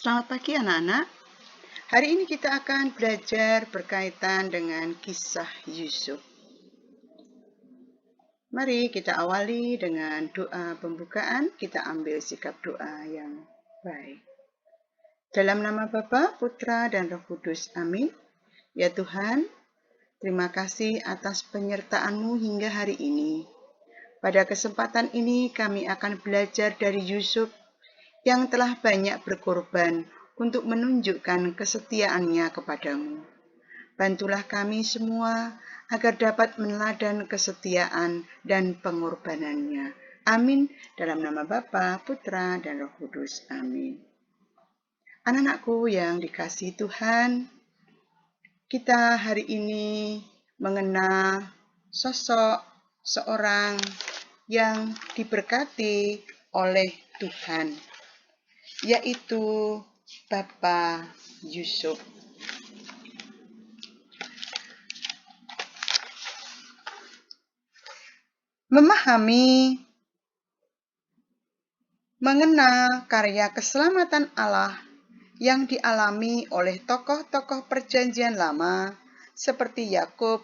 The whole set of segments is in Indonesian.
Selamat pagi anak-anak. Hari ini kita akan belajar berkaitan dengan kisah Yusuf. Mari kita awali dengan doa pembukaan. Kita ambil sikap doa yang baik. Dalam nama Bapa, Putra, dan Roh Kudus. Amin. Ya Tuhan, terima kasih atas penyertaan-Mu hingga hari ini. Pada kesempatan ini kami akan belajar dari Yusuf yang telah banyak berkorban untuk menunjukkan kesetiaannya kepadamu. Bantulah kami semua agar dapat meneladan kesetiaan dan pengorbanannya. Amin. Dalam nama Bapa, Putra, dan Roh Kudus. Amin. Anak-anakku yang dikasihi Tuhan, kita hari ini mengenal sosok seorang yang diberkati oleh Tuhan, yaitu Bapak Yusuf. Memahami, mengenal karya keselamatan Allah yang dialami oleh tokoh-tokoh perjanjian lama seperti Yakub,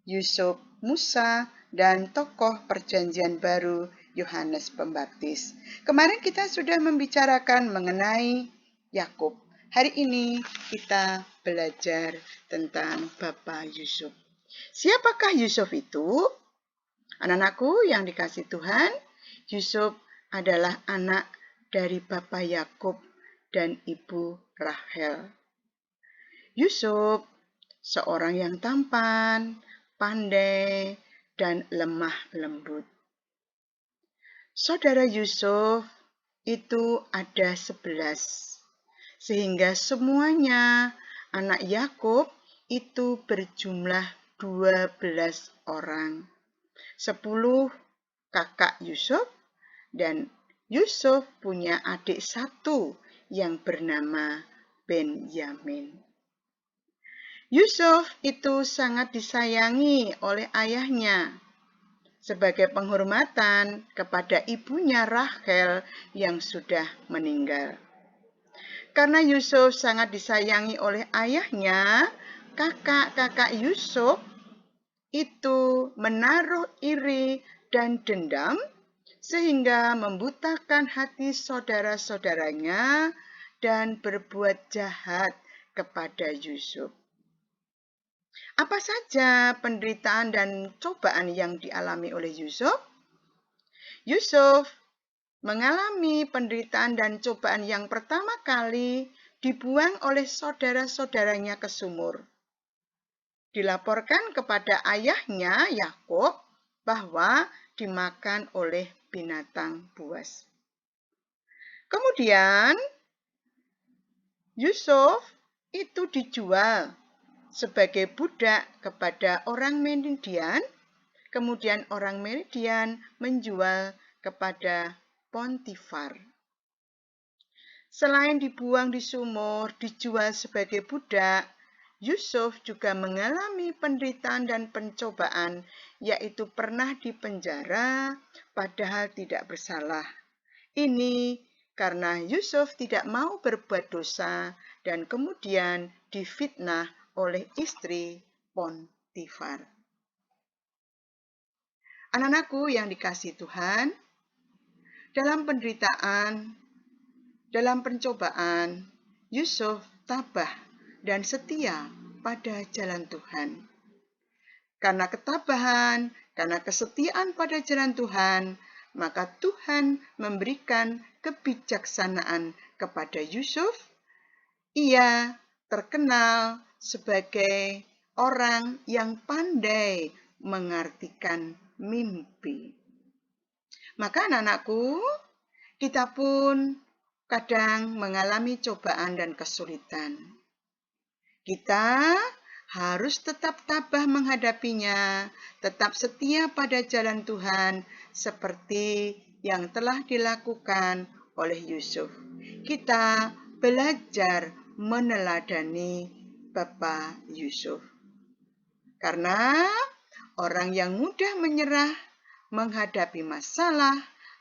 Yusuf, Musa, dan tokoh perjanjian baru Yohanes Pembaptis. Kemarin kita sudah membicarakan mengenai Yakub. Hari ini kita belajar tentang Bapak Yusuf. Siapakah Yusuf itu? Anak-anakku yang dikasihi Tuhan, Yusuf adalah anak dari Bapak Yakub dan Ibu Rahel. Yusuf seorang yang tampan, pandai, dan lemah lembut. Saudara Yusuf itu ada 11, sehingga semuanya anak Yakub itu berjumlah 12 orang. 10 kakak Yusuf, dan Yusuf punya adik satu yang bernama Benyamin. Yusuf itu sangat disayangi oleh ayahnya sebagai penghormatan kepada ibunya Rahel yang sudah meninggal. Karena Yusuf sangat disayangi oleh ayahnya, kakak-kakak Yusuf itu menaruh iri dan dendam sehingga membutakan hati saudara-saudaranya dan berbuat jahat kepada Yusuf. Apa saja penderitaan dan cobaan yang dialami oleh Yusuf? Yusuf mengalami penderitaan dan cobaan yang pertama kali dibuang oleh saudara-saudaranya ke sumur. Dilaporkan kepada ayahnya Yakub bahwa dimakan oleh binatang buas. Kemudian Yusuf itu dijual sebagai budak kepada orang Midian, kemudian orang Midian menjual kepada Potifar. Selain dibuang di sumur, dijual sebagai budak, Yusuf juga mengalami penderitaan dan pencobaan, yaitu pernah dipenjara padahal tidak bersalah. Ini karena Yusuf tidak mau berbuat dosa dan kemudian difitnah oleh istri Potifar. Anak-anakku yang dikasihi Tuhan, dalam penderitaan, dalam pencobaan, Yusuf tabah dan setia pada jalan Tuhan. Karena ketabahan, karena kesetiaan pada jalan Tuhan, maka Tuhan memberikan kebijaksanaan kepada Yusuf. Ia terkenal sebagai orang yang pandai mengartikan mimpi. Maka anak-anakku, kita pun kadang mengalami cobaan dan kesulitan. Kita harus tetap tabah menghadapinya, tetap setia pada jalan Tuhan seperti yang telah dilakukan oleh Yusuf. Kita belajar meneladani Bapak Yusuf. Karena orang yang mudah menyerah menghadapi masalah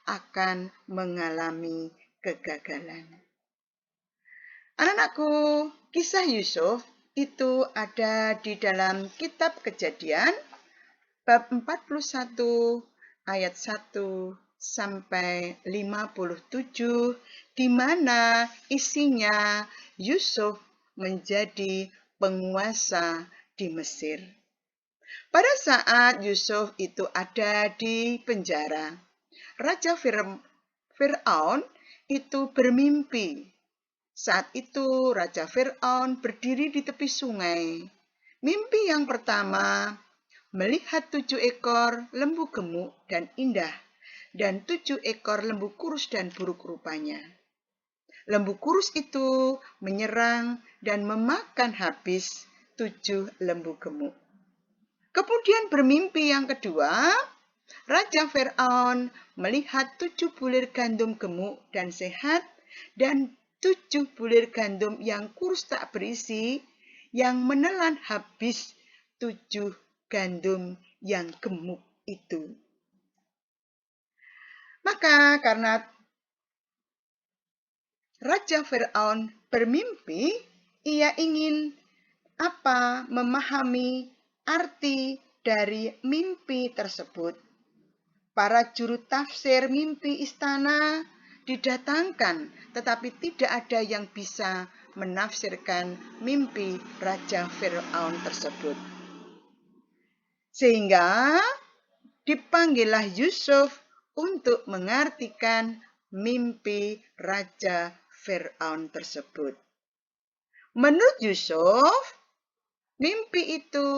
akan mengalami kegagalan. Anak-anakku, kisah Yusuf itu ada di dalam kitab Kejadian bab 41 ayat 1 sampai 57, di mana isinya Yusuf menjadi penguasa di Mesir. Pada saat Yusuf itu ada di penjara, Raja Fir'aun itu bermimpi. Saat itu Raja Fir'aun berdiri di tepi sungai. Mimpi yang pertama, melihat 7 ekor lembu gemuk dan indah, dan 7 ekor lembu kurus dan buruk rupanya. Lembu kurus itu menyerang dan memakan habis 7 lembu gemuk. Kemudian bermimpi yang kedua, Raja Fir'aun melihat 7 bulir gandum gemuk dan sehat, dan 7 bulir gandum yang kurus tak berisi, yang menelan habis 7 gandum yang gemuk itu. Maka karena Raja Fir'aun bermimpi, ia ingin memahami arti dari mimpi tersebut. Para juru tafsir mimpi istana didatangkan, tetapi tidak ada yang bisa menafsirkan mimpi Raja Fir'aun tersebut. Sehingga dipanggillah Yusuf untuk mengartikan mimpi Raja Fir'aun tersebut. Menurut Yusuf, mimpi itu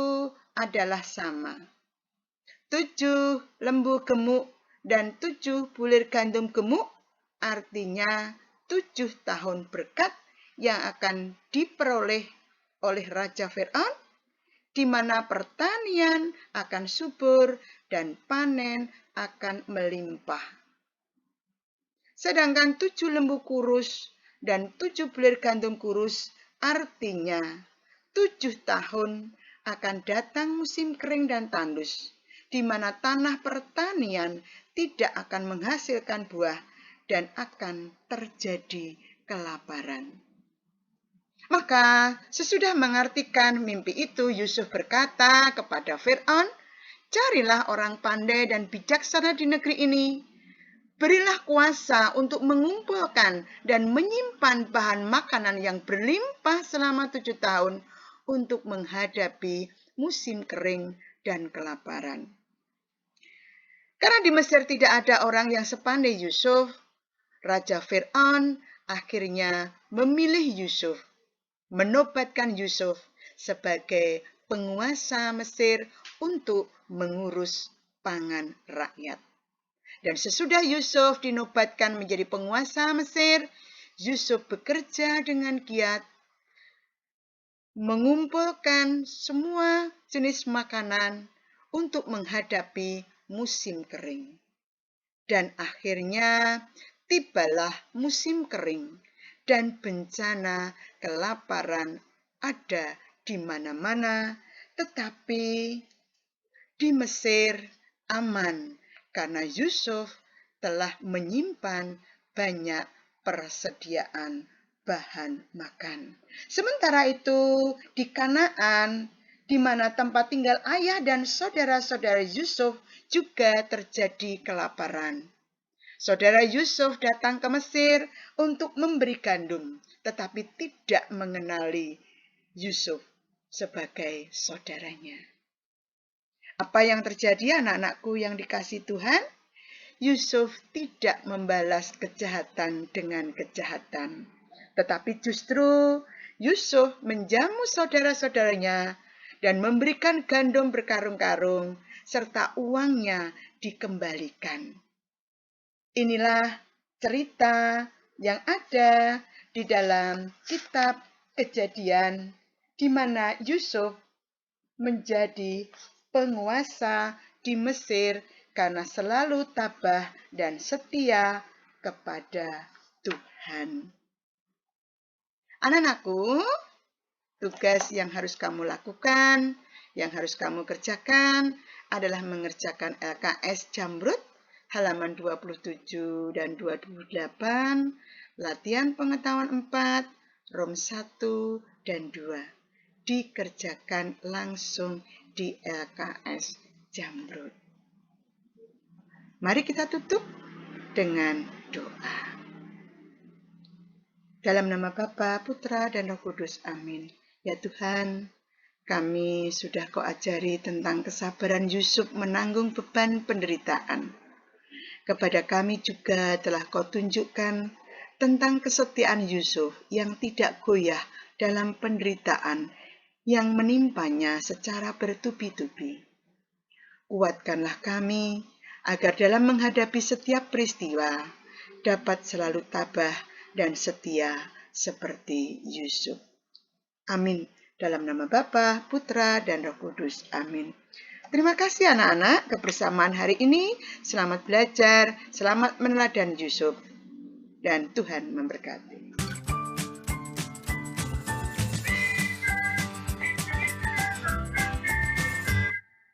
adalah sama. 7 lembu gemuk dan 7 bulir gandum gemuk, artinya 7 tahun berkat yang akan diperoleh oleh Raja Fir'aun, di mana pertanian akan subur dan panen akan melimpah. Sedangkan 7 lembu kurus dan 7 bulir gandum kurus, artinya 7 tahun akan datang musim kering dan tandus, di mana tanah pertanian tidak akan menghasilkan buah dan akan terjadi kelaparan. Maka sesudah mengartikan mimpi itu, Yusuf berkata kepada Fir'aun, "Carilah orang pandai dan bijaksana di negeri ini. Berilah kuasa untuk mengumpulkan dan menyimpan bahan makanan yang berlimpah selama 7 tahun untuk menghadapi musim kering dan kelaparan." Karena di Mesir tidak ada orang yang sepandai Yusuf, Raja Fir'aun akhirnya memilih Yusuf, menobatkan Yusuf sebagai penguasa Mesir untuk mengurus pangan rakyat. Dan sesudah Yusuf dinobatkan menjadi penguasa Mesir, Yusuf bekerja dengan giat mengumpulkan semua jenis makanan untuk menghadapi musim kering. Dan akhirnya tibalah musim kering dan bencana kelaparan ada di mana-mana, tetapi di Mesir aman karena Yusuf telah menyimpan banyak persediaan bahan makan. Sementara itu di Kanaan, di mana tempat tinggal ayah dan saudara-saudara Yusuf, juga terjadi kelaparan. Saudara Yusuf datang ke Mesir untuk memberi gandum, tetapi tidak mengenali Yusuf sebagai saudaranya. Apa yang terjadi, anak-anakku yang dikasihi Tuhan? Yusuf tidak membalas kejahatan dengan kejahatan, tetapi justru Yusuf menjamu saudara-saudaranya dan memberikan gandum berkarung-karung serta uangnya dikembalikan. Inilah cerita yang ada di dalam kitab Kejadian, di mana Yusuf menjadi penguasa di Mesir karena selalu tabah dan setia kepada Tuhan. Anak-anakku, tugas yang harus kamu lakukan, yang harus kamu kerjakan adalah mengerjakan LKS Jamrut halaman 27 dan 28, latihan pengetahuan 4, Rom 1 dan 2 dikerjakan langsung di LKS Jamrut. Mari kita tutup dengan doa. Dalam nama Bapa, Putra, dan Roh Kudus. Amin. Ya Tuhan, kami sudah Kau ajari tentang kesabaran Yusuf menanggung beban penderitaan. Kepada kami juga telah Kau tunjukkan tentang kesetiaan Yusuf yang tidak goyah dalam penderitaan yang menimpanya secara bertubi-tubi. Kuatkanlah kami agar dalam menghadapi setiap peristiwa dapat selalu tabah dan setia seperti Yusuf. Amin. Dalam nama Bapa, Putra, dan Roh Kudus. Amin. Terima kasih anak-anak kebersamaan hari ini. Selamat belajar, selamat meneladani Yusuf. Dan Tuhan memberkati.